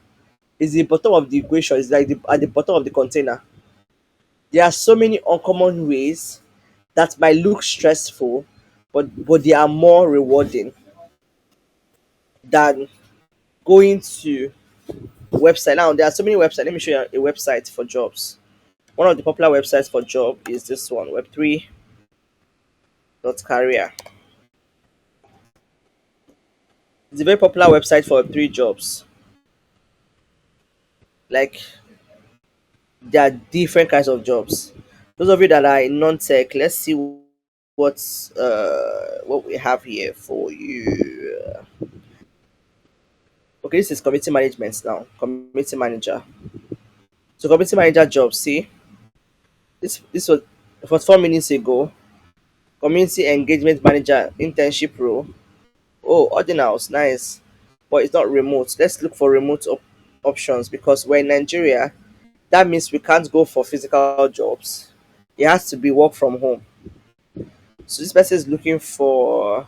is the bottom of the equation. It's like at the bottom of the container. There are so many uncommon ways that might look stressful, but they are more rewarding than going to website. Now there are so many websites. Let me show you a website for jobs. One of the popular websites for job is this one, web3.career. It's a very popular website for Web3 jobs. Like, there are different kinds of jobs. Those of you that are in non-tech, let's see what we have here for you. Okay, this is community management now. Community manager. So community manager job. See, this was 4 minutes ago. Community engagement manager internship role. Oh, ordinals, nice, but it's not remote. Let's look for remote options because we're in Nigeria. That means we can't go for physical jobs. It has to be work from home. So this person is looking for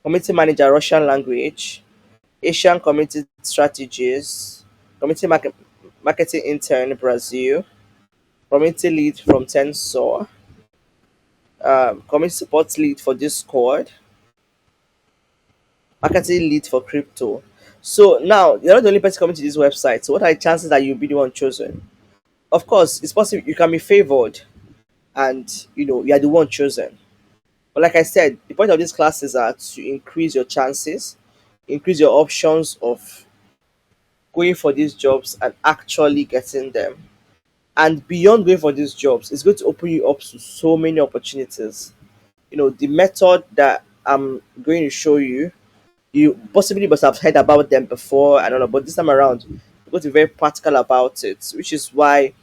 community manager Russian language, Asian community strategies, community marketing intern Brazil, community lead from Tensor, community support lead for Discord, marketing lead for crypto. So now you're not the only person coming to this website. So what are the chances that you'll be the one chosen? Of course, it's possible you can be favored and you are the one chosen. But like I said, the point of these classes are to increase your chances, increase your options of going for these jobs and actually getting them. And beyond going for these jobs, it's going to open you up to so many opportunities. The method that I'm going to show you, you possibly must have heard about them before, I don't know, but this time around, we're going to be very practical about it, which is why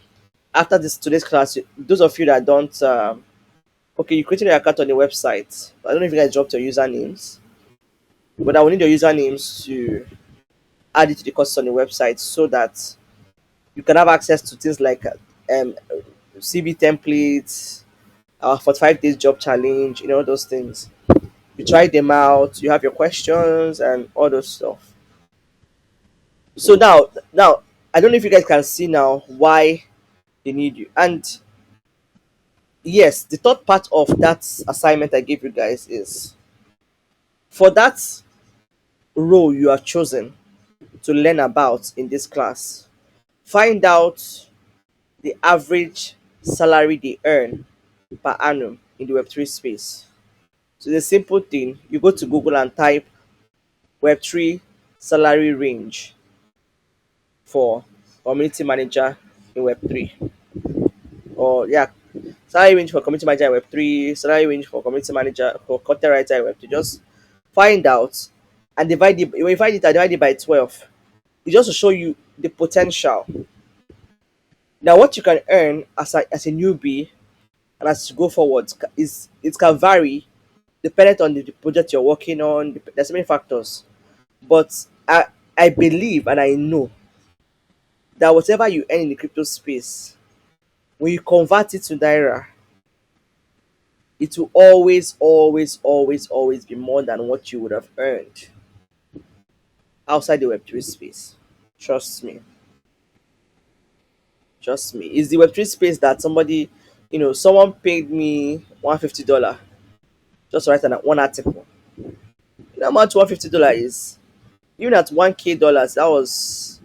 after this today's class, those of you that don't, okay, you created your account on the website. I don't know if you guys dropped your usernames, but I will need your usernames to add it to the courses on the website so that you can have access to things like CV templates, 45 days job challenge, those things. You try them out, you have your questions and all those stuff. So now I don't know if you guys can see now why they need you. And yes, the third part of that assignment I gave you guys is for that role you have chosen to learn about in this class, find out the average salary they earn per annum in the Web3 space. So the simple thing, you go to Google and type Web3 salary range for community manager in Web3. Or yeah, salary range for community manager in Web3, salary range for community manager for content writer in Web3. Just find out and divide it. When you find it, I divide it by 12. It just to show you the potential. Now, what you can earn as a newbie and as you go forward is it can vary dependent on the project you're working on. There's so many factors, but I believe and I know that whatever you earn in the crypto space, when you convert it to naira, it will always, always, always, always be more than what you would have earned outside the Web3 space. Trust me. Trust me. It's the Web3 space that someone paid me $150 just to write one article. You know how much $150 is? Even at 1K dollars, that was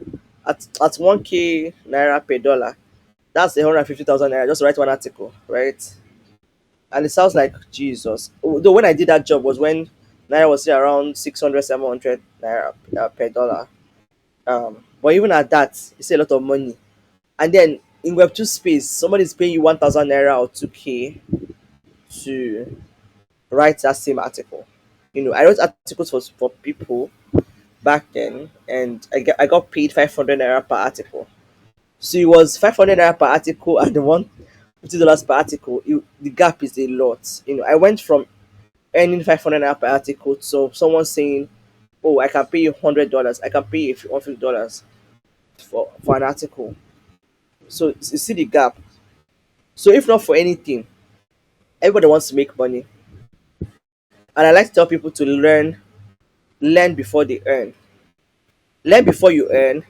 at 1K naira per dollar. That's 150,000 naira just to write one article, right? And it sounds like Jesus. Though when I did that job was when naira was still around 600, 700 naira per dollar. But even at that, it's a lot of money. And then in Web2 space, somebody is paying you 1,000 naira or 2K to write that same article. I wrote articles for people back then, and I got paid 500 naira per article. So it was 500 naira per article and the $150 per article. The gap is a lot. I went from earning 500 naira per article to someone saying, "Oh, I can pay you $100. I can pay you $150 for an article." So you see the gap. So if not for anything, everybody wants to make money, and I like to tell people to learn before they earn. Learn before you earn.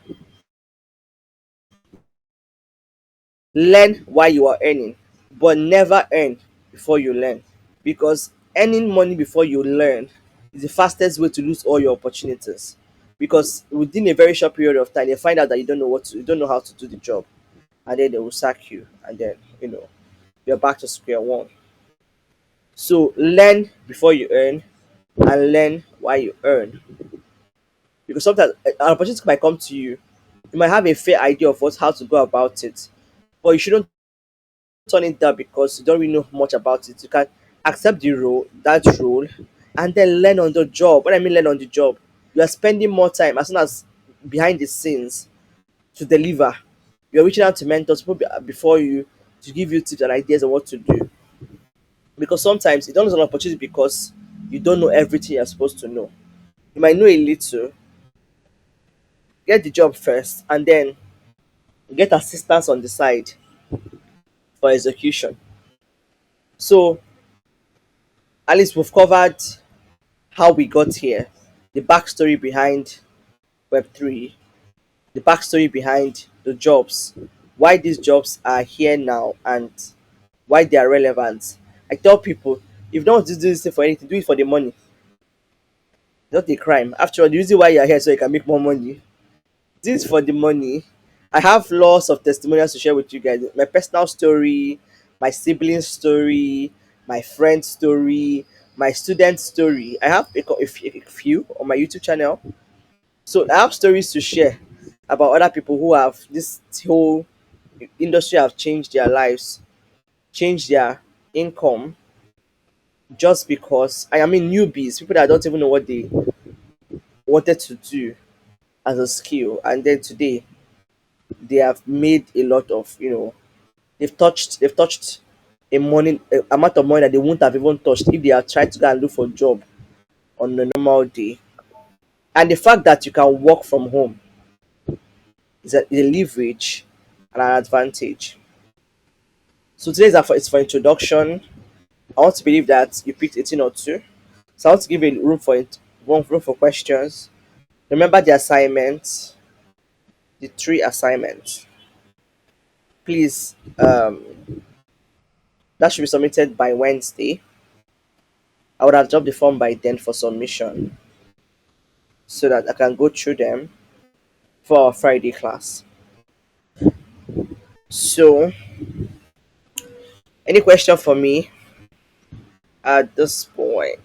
Learn while you are earning, but never earn before you learn. Because earning money before you learn is the fastest way to lose all your opportunities. Because within a very short period of time, you find out that you don't know how to do the job, and then they will sack you, and then you're back to square one. So learn before you earn, and learn while you earn. Because sometimes an opportunity might come to you, you might have a fair idea of how to go about it, but you shouldn't turn it down because you don't really know much about it. You can accept that role, and then learn on the job. When I mean learn on the job, you are spending more time as soon as behind the scenes to deliver. You're reaching out to mentors people before you to give you tips and ideas on what to do. Because sometimes you don't lose an opportunity because you don't know everything you're supposed to know. You might know a little, get the job first, and then get assistance on the side for execution. So at least we've covered how we got here, the backstory behind Web3, the backstory behind the jobs, why these jobs are here now, and why they are relevant. I tell people, if you don't want to do this thing for anything, do it for the money, not a crime. After all, the reason why you're here so you can make more money. Do it for the money. I have lots of testimonials to share with you guys. My personal story, my sibling's story, my friend's story, my student story. I have a few on my YouTube channel. So I have stories to share about other people who have this whole industry have changed their lives, changed their income just because I mean newbies, people that don't even know what they wanted to do as a skill, and then today they have made a lot of they've touched a amount of money that they wouldn't have even touched if they had tried to go and look for a job on a normal day. And the fact that you can work from home is a leverage and an advantage. So today's it's for introduction. I want to believe that you picked 18 or two. So I want to give a room for it, room for questions. Remember the assignments, the three assignments. Please, that should be submitted by Wednesday. I would have dropped the form by then for submission so that I can go through them for our Friday class. So, any question for me at this point?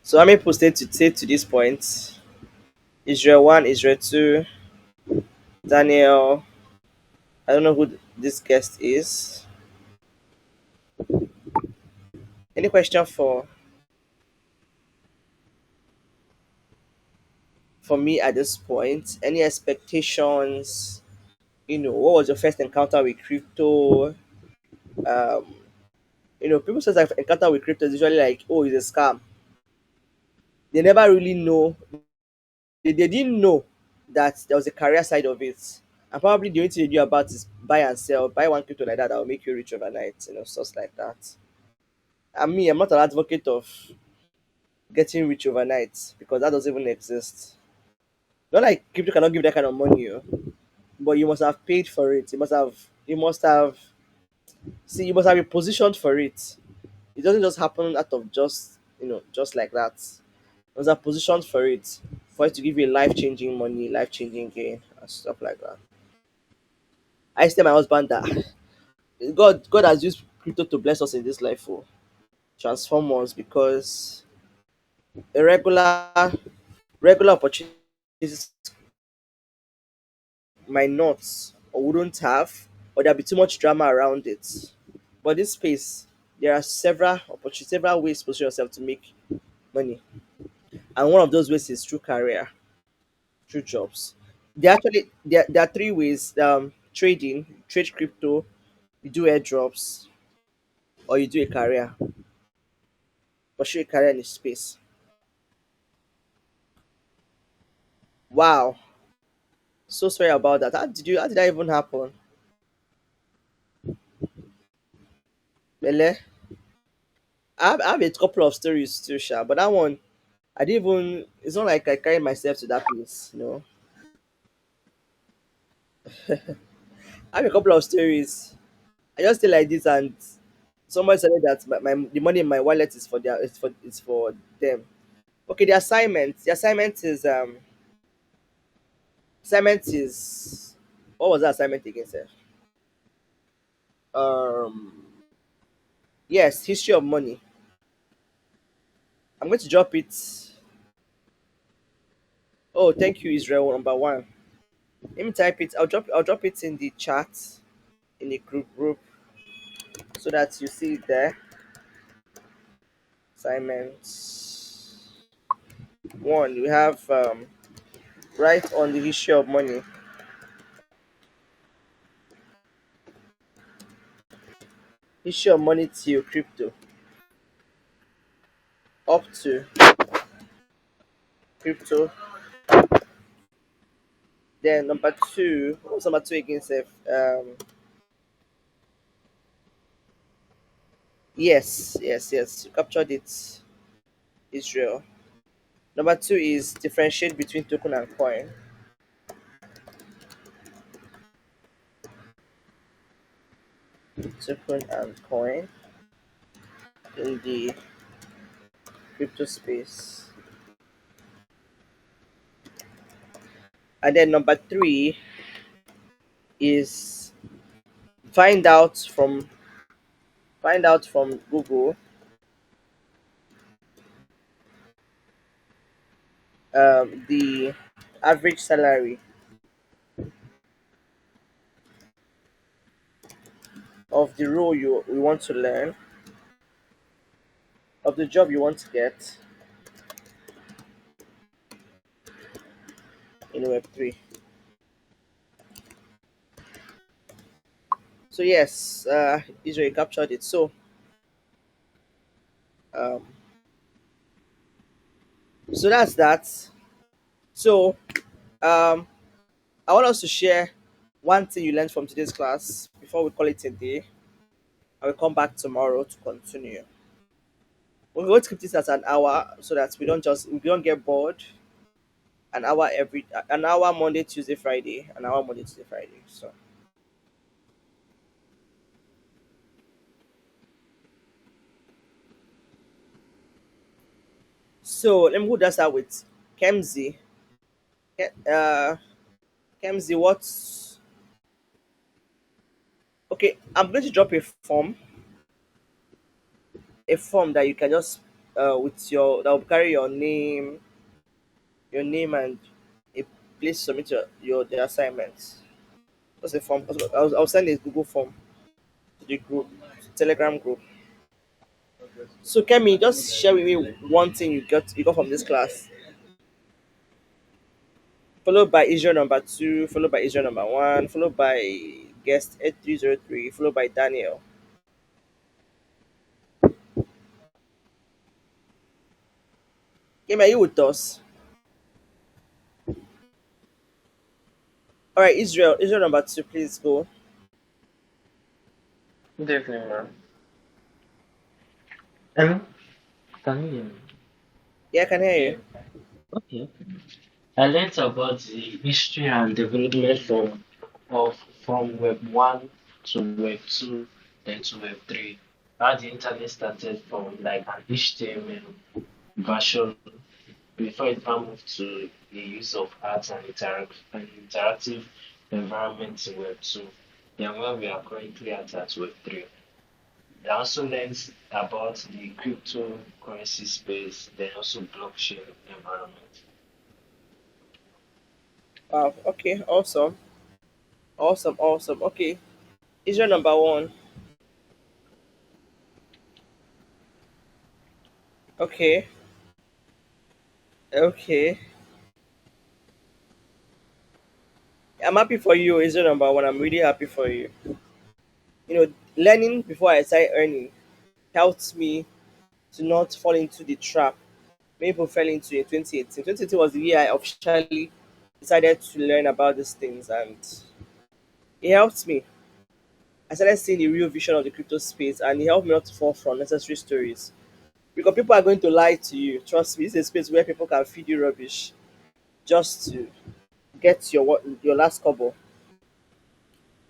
So, how many people stay to this point? Israel 1, Israel 2, Daniel. I don't know who this guest is. Any question for me at this point? Any expectations? What was your first encounter with crypto? Um, people say that encounter with crypto is usually like, oh, it's a scam. They never really know. They didn't know that there was a career side of it. And probably the only thing they knew about is buy and sell, buy one crypto like that will make you rich overnight, stuff like that. And me, I'm not an advocate of getting rich overnight because that doesn't even exist. Not like crypto cannot give that kind of money, but you must have paid for it. You must have been positioned for it. It doesn't just happen out of just like that. You must have positioned for it. for it to give you life changing money, life changing gain, and stuff like that. I used to tell my husband that God has used crypto to bless us in this life for transform us because a regular opportunities might not or wouldn't have, or there'll be too much drama around it. But this space, there are several opportunities, several ways to position yourself to make money, and one of those ways is through career, through jobs. There are three ways: trading, trade crypto, you do airdrops, or you do a career, pursue a career in this space. Wow, so sorry about that. How did that even happen? Bele? I have a couple of stories too, Sha, but that one I didn't even. It's not like I carried myself to that place. I have a couple of stories. I just stay like this, and somebody said that the money in my wallet is for it's for them. Okay, the assignment is what was the assignment again, sir? Um, yes, history of money. I'm going to drop it. Oh, thank you, Israel number one. Let me type it. I'll drop it in the chat in the group so that you see it there. Assignments one. We have right on the history of money. History of money till crypto. Up to crypto. Then number two. What was number two again, Seth? Yes. You captured it, Israel. Number two is differentiate between token and coin. Token and coin in the crypto space. And then number three is find out from Google the average salary of the role you want to learn, of the job you want to get in Web3. So yes, Israel captured it. Um, so that's that. So um, I want us to share one thing you learned from today's class before we call it a day. I will come back tomorrow to continue. We're going to keep this as an hour so that we don't get bored. An hour Monday, Tuesday, Friday, an hour Monday, Tuesday, Friday. So let me go that start with Kemzi. Uh, Kemzi, what's okay? I'm going to drop a form that you can just with your that will carry your name and a place to submit your the assignments. Just a form. I'll send a Google form to the group, Telegram group. So Kemi, just share with me one thing you got from this class, followed by Israel number two, followed by Israel number one, followed by guest 8303, followed by Daniel. Kemi, are you with us? All right, Israel number two, please go. Good evening, ma'am. Um, can you hear me? Yeah, I can hear you. Yeah. Okay. I learned about the history and development from Web 1 to Web 2, then to Web 3. How the internet started from like an HTML version before it can move to the use of art and interactive environments in Web 2, then where we are currently at Web 3. It also learns about the cryptocurrency space, then also blockchain environment. Wow. Okay. Awesome. Awesome. Awesome. Okay. Israel number one. Okay. Okay. I'm happy for you, Israel number one. I'm really happy for you. Learning before I start earning helped me to not fall into the trap many people fell into in 2018. 2018 was the year I officially decided to learn about these things, and it helped me. I started seeing the real vision of the crypto space, and it helped me not to fall from necessary stories. Because people are going to lie to you. Trust me, this is a space where people can feed you rubbish just to get your last couple.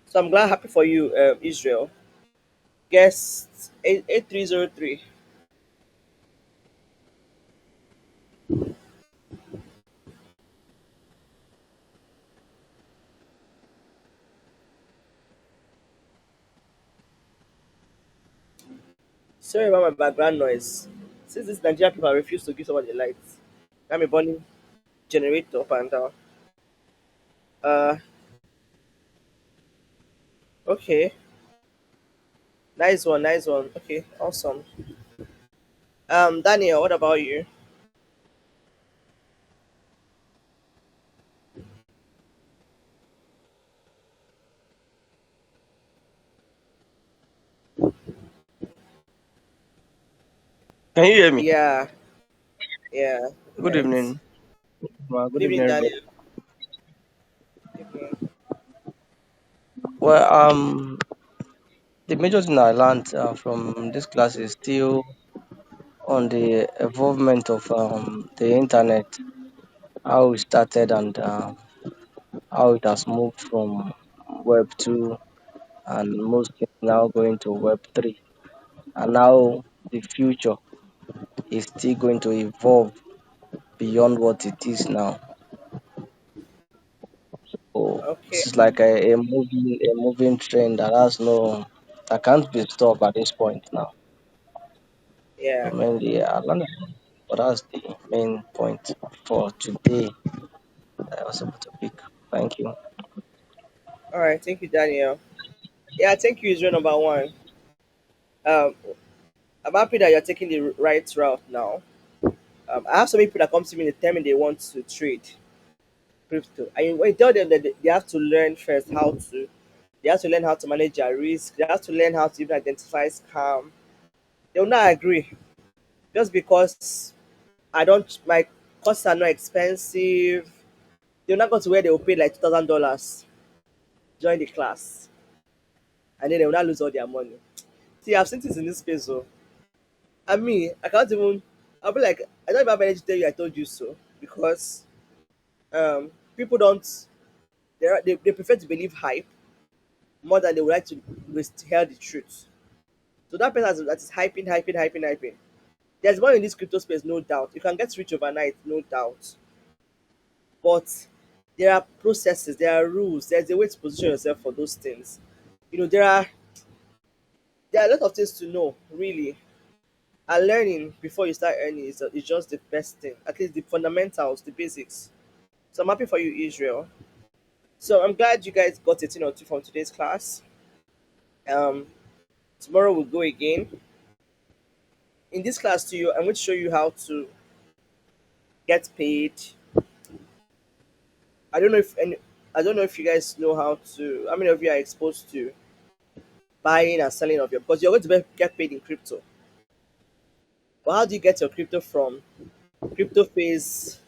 So I'm glad, happy for you, Israel. Guest 8303. Sorry about my background noise. Since this Nigerian people refuse to give someone the lights, I'm a burning generator up and down. Uh, okay, nice one, nice one. Okay, awesome. Daniel, what about you? Can you hear me? Yeah, yeah, Good nice. evening. Good Good evening, evening, everybody. Daniel. Evening. Well, the major thing I learned from this class is still on the evolvement of the internet, how it started and how it has moved from Web 2 and most things now going to Web 3. And now the future is still going to evolve beyond what it is now. So Okay, this is like a moving trend that has no that can't be stopped at this point now. So yeah. mainly, I learned, but that's the main point for today that I was able to pick. Thank you. All right, thank you, Daniel. Yeah, thank you, Israel number one. Um, I'm happy that you're taking the right route now. I have some people that come to me and tell me they want to trade crypto. And when you tell them that they have to learn first how to, they have to learn how to manage their risk. They have to learn how to even identify scam. They will not agree just because I don't. My costs are not expensive. They're not going to where they will pay like $2,000 join the class, and then they will not lose all their money. See, I've seen this in this space, so I mean, I can't even. I'll be like, I don't even have energy to tell you I told you so because people don't. They prefer to believe hype more than they would like to hear the truth. So that person that is hyping, hyping, hyping, hyping. There's money in this crypto space, no doubt. You can get rich overnight, no doubt. But there are processes, there are rules, there's a way to position yourself for those things. You know, there are a lot of things to know, really. And learning before you start earning is just the best thing. At least the fundamentals, the basics. So I'm happy for you, Israel. So I'm glad you guys got a thing or two from today's class. Um, Tomorrow we'll go again. In this class to you, I'm going to show you how to get paid. I don't know if any, I don't know if you guys know how to. How many of you are exposed to buying and selling of your? Because you're going to get paid in crypto. But how do you get your crypto from? Crypto phase.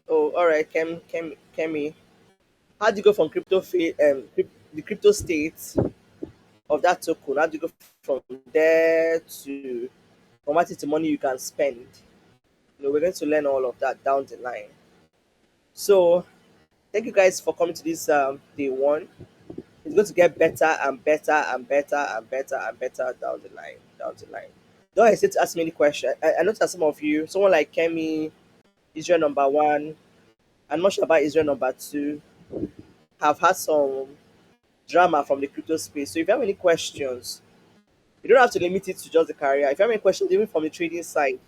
Oh, all right, Kemi. How do you go from the crypto state of that token? How do you go from there to convert it to money you can spend? We're going to learn all of that down the line. So thank you guys for coming to this day one. It's going to get better and better and better and better and better down the line. down the line. Don't hesitate to ask me any question. I noticed that some of you, someone like Kemi, Israel number one, and much about Israel number two, have had some drama from the crypto space. So if you have any questions, you don't have to limit it to just the career. If you have any questions, even from the trading side,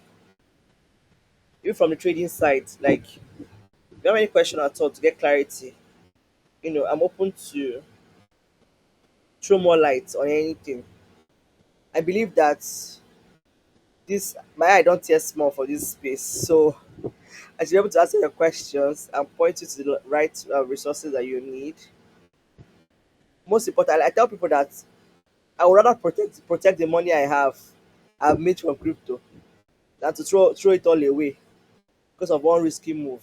like if you have any question at all to get clarity, I'm open to throw more light on anything. I believe that this my eye don't tear small for this space, so I should be able to answer your questions and point you to the right resources that you need. Most importantly, I tell people that I would rather protect the money I've made from crypto than to throw it all away because of one risky move.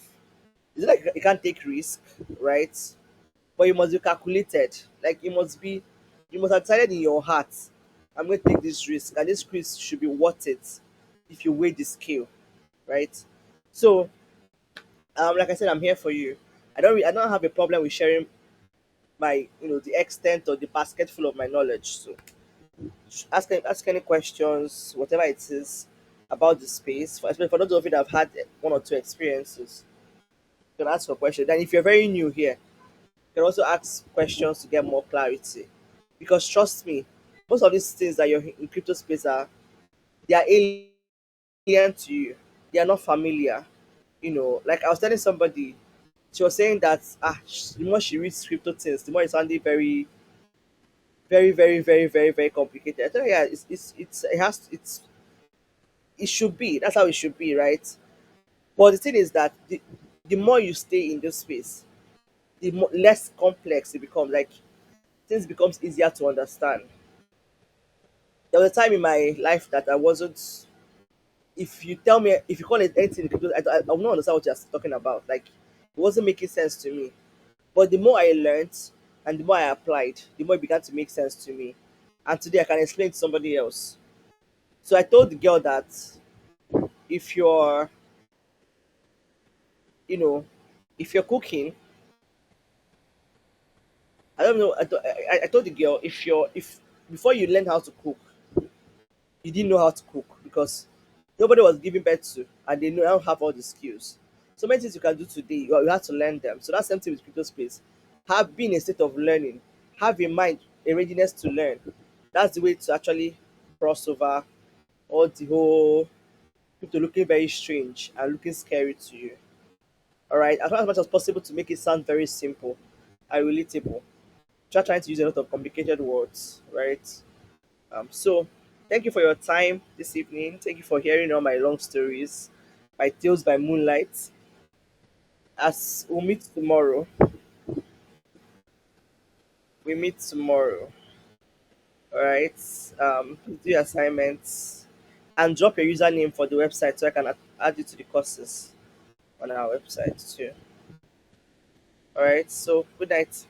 Is it like you can't take risk, right? But you must be calculated. Like you must have decided in your heart, I'm going to take this risk, and this risk should be worth it if you weigh the scale, right? So, like I said, I'm here for you. I don't have a problem with sharing my, the extent or the basket full of my knowledge. So, ask any questions, whatever it is about the space. Especially for those of you that have had one or two experiences, you can ask for questions. Then, if you're very new here, you can also ask questions to get more clarity. Because trust me, most of these things that you're in crypto space they are alien to you. They are not familiar. Like I was telling somebody, she was saying that the more she reads crypto things, the more it's sounding very, very, very, very, very, very complicated. I tell her, yeah, it should be. That's how it should be, right? But the thing is that the more you stay in this space, less complex it becomes. Like things becomes easier to understand. There was a time in my life that I wasn't. If you call it anything, I will not understand what you're talking about. Like it wasn't making sense to me. But the more I learned and the more I applied, the more it began to make sense to me. And today I can explain to somebody else. So I told the girl that if you're, you know, if you're cooking, I don't know. I told the girl if before you learn how to cook, you didn't know how to cook because nobody was giving birth to, and they don't have all the skills. So many things you can do today, you have to learn them. So that's same thing with crypto space. Have been a state of learning, have in mind a readiness to learn. That's the way to actually cross over all the whole crypto looking very strange and looking scary to you. All right, as much as possible to make it sound very simple and relatable. Try trying to use a lot of complicated words, right? So, thank you for your time this evening. Thank you for hearing all my long stories, my tales by moonlight. As we meet tomorrow. All right. Please do your assignments and drop your username for the website so I can add you to the courses on our website too. All right. So, good night.